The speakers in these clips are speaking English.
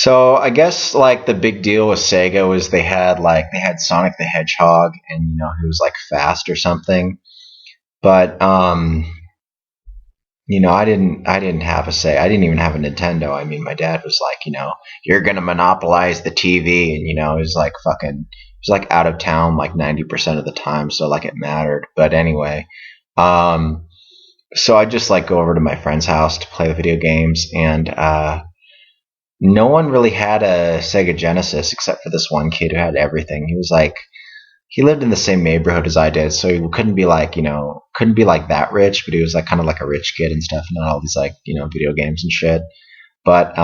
So I guess like the big deal with Sega was they had Sonic the Hedgehog, and he was like fast or something. But I didn't have a say. I didn't even have a Nintendo. I mean, my dad was like, you're gonna monopolize the TV, and he was like he was like out of town like 90% of the time, so like it mattered. But anyway, um, so I just like go over to my friend's house to play video games, and no one really had a Sega Genesis except for this one kid who had everything. He was like he lived in the same neighborhood as I did, so he couldn't be like couldn't be like that rich, but he was like kind of like a rich kid and stuff, and all these like video games and shit. But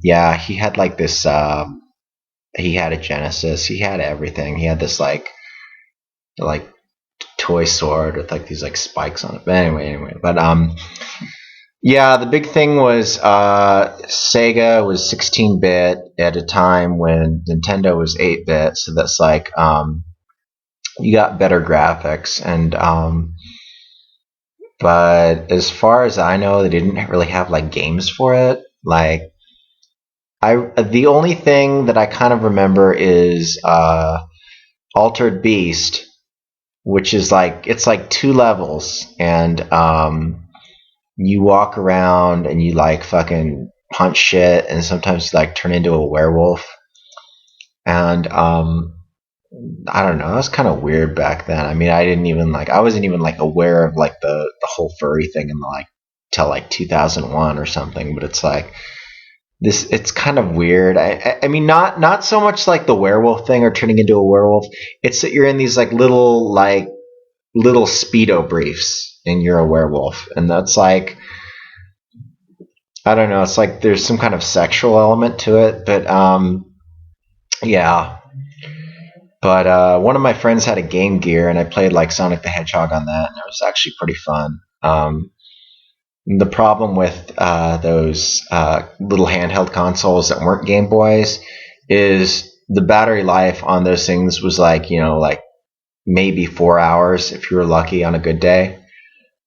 yeah, he had like this. He had a Genesis. He had everything. He had this like toy sword with like these like spikes on it. But anyway. But yeah, the big thing was Sega was 16-bit at a time when Nintendo was 8-bit. So that's like you got better graphics, and but as far as I know, they didn't really have like games for it. Like the only thing that I kind of remember is Altered Beast, which is like it's like 2 levels, and you walk around and you like fucking punch shit, and sometimes like turn into a werewolf, and I don't know. It was kind of weird back then. I mean, I wasn't even like aware of like the whole furry thing in like till like 2001 or something. But it's like this. It's kind of weird. I mean, not so much like the werewolf thing or turning into a werewolf. It's that you're in these like little speedo briefs and you're a werewolf, and that's like I don't know. It's like there's some kind of sexual element to it, but yeah. But one of my friends had a Game Gear, and I played like Sonic the Hedgehog on that, and it was actually pretty fun. The problem with those little handheld consoles that weren't Game Boys is the battery life on those things was like like maybe 4 hours if you were lucky on a good day.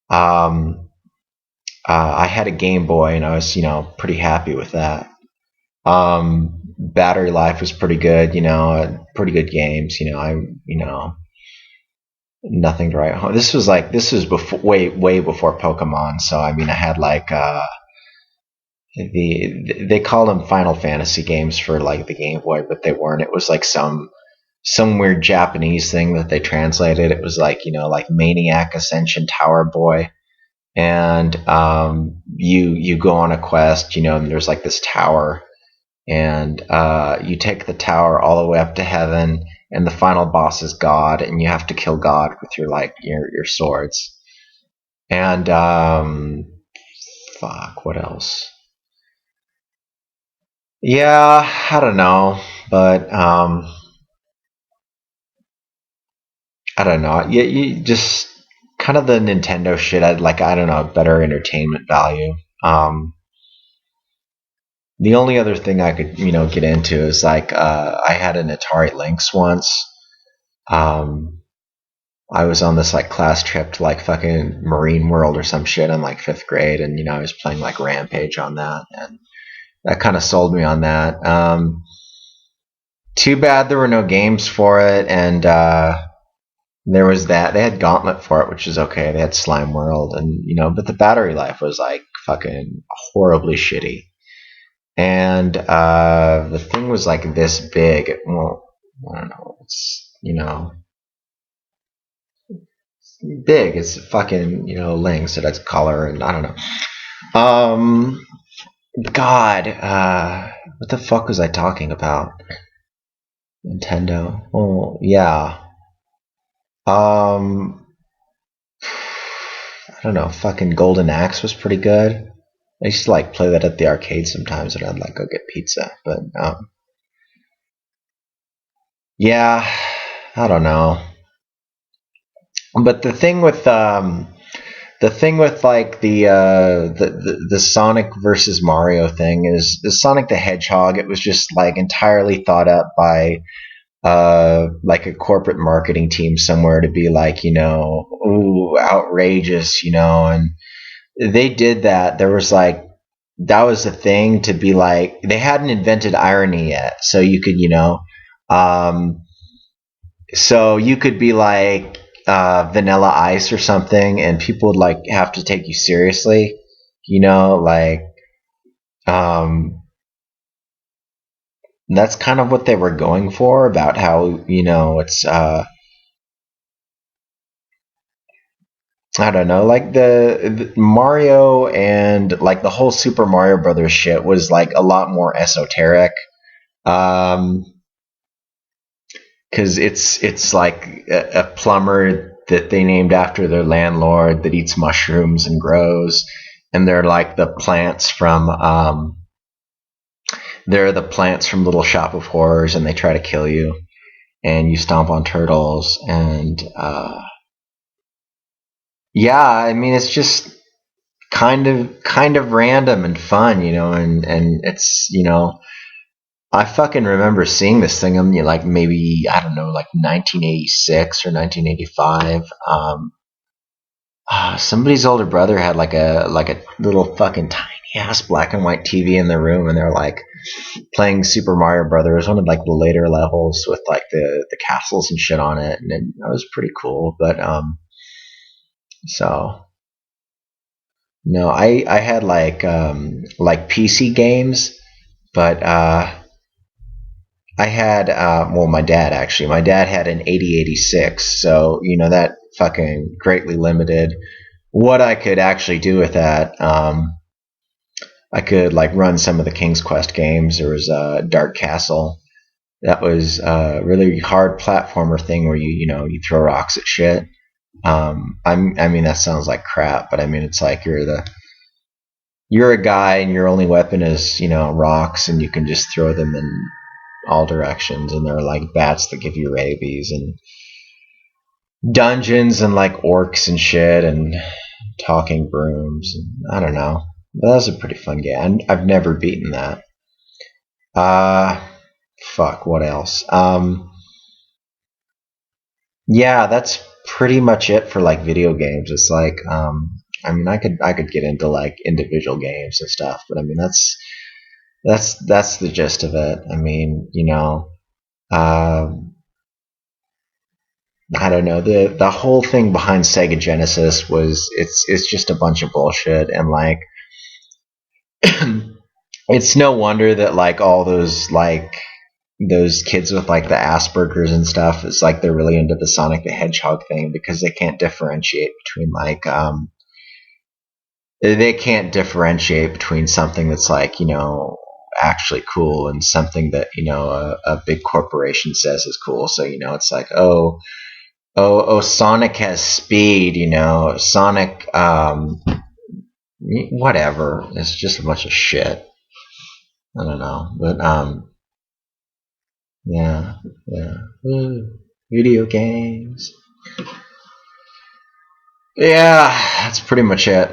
I had a Game Boy, and I was pretty happy with that. Battery life was pretty good, pretty good games. Nothing to write home. This was before, way before Pokemon. So I mean, I had like they called them Final Fantasy games for like the Game Boy, but they weren't. It was like some weird Japanese thing that they translated. It was like like Maniac Ascension Tower Boy, and you go on a quest, and there's like this tower, and you take the tower all the way up to heaven, and the final boss is God, and you have to kill God with your swords. And fuck, what else? Yeah, I don't know, but I don't know. You just kind of the Nintendo shit. I don't know, better entertainment value. The only other thing I could get into is like I had an Atari Lynx once. Um, I was on this like class trip to like fucking Marine World or some shit in like 5th grade, and I was playing like Rampage on that, and that kind of sold me on that. Too bad there were no games for it, and there was that they had Gauntlet for it, which is okay. They had Slime World, and but the battery life was like fucking horribly shitty. And the thing was like this big. Well, I don't know. It's big. It's fucking Lynx. It has color, and I don't know. God, what the fuck was I talking about? Nintendo. Oh yeah. I don't know. Fucking Golden Axe was pretty good. I used to like play that at the arcade sometimes, and I'd like go get pizza. But yeah, I don't know. But the thing with like the Sonic versus Mario thing is the Sonic the Hedgehog. It was just like entirely thought up by like a corporate marketing team somewhere to be like ooh, outrageous, and they did that. There was like that was the thing to be like they hadn't invented irony yet, so you could um, so you could be like Vanilla Ice or something, and people would like have to take you seriously, like um, that's kind of what they were going for about how it's I don't know, like the Mario and like the whole Super Mario Brothers shit was like a lot more esoteric. Um, because it's like a plumber that they named after their landlord that eats mushrooms and grows, and they're the plants from Little Shop of Horrors, and they try to kill you, and you stomp on turtles, and yeah, I mean it's just kind of random and fun, and it's I fucking remember seeing this thing in like maybe I don't know, like 1986 or 1985. Somebody's older brother had like a little fucking tiny ass black and white TV in the room, and they're like playing Super Mario Brothers, one of like the later levels with like the castles and shit on it, and that was pretty cool. But so no, I had like PC games, but I had well, my dad had an 8086, so that fucking greatly limited what I could actually do with that. I could like run some of the King's Quest games. There was Dark Castle. That was a really hard platformer thing where you throw rocks at shit. I mean that sounds like crap, but I mean it's like you're a guy and your only weapon is rocks, and you can just throw them in all directions, and they're like bats that give you rabies, and dungeons and like orcs and shit, and talking brooms, and I don't know. But that was a pretty fun game. I've never beaten that. Uh fuck, what else? Yeah, that's pretty much it for like video games. It's like I mean I could get into like individual games and stuff, but I mean that's the gist of it. I mean, um I don't know, the whole thing behind Sega Genesis was it's just a bunch of bullshit, and like it's no wonder that like all those kids with like the Aspergers and stuff, it's like they're really into the Sonic the Hedgehog thing, because they can't differentiate between something that's like actually cool and something that a big corporation says is cool. So it's like, oh, Sonic has speed, Sonic whatever. It's just a bunch of shit. I don't know, but yeah, yeah. Video games. Yeah, that's pretty much it.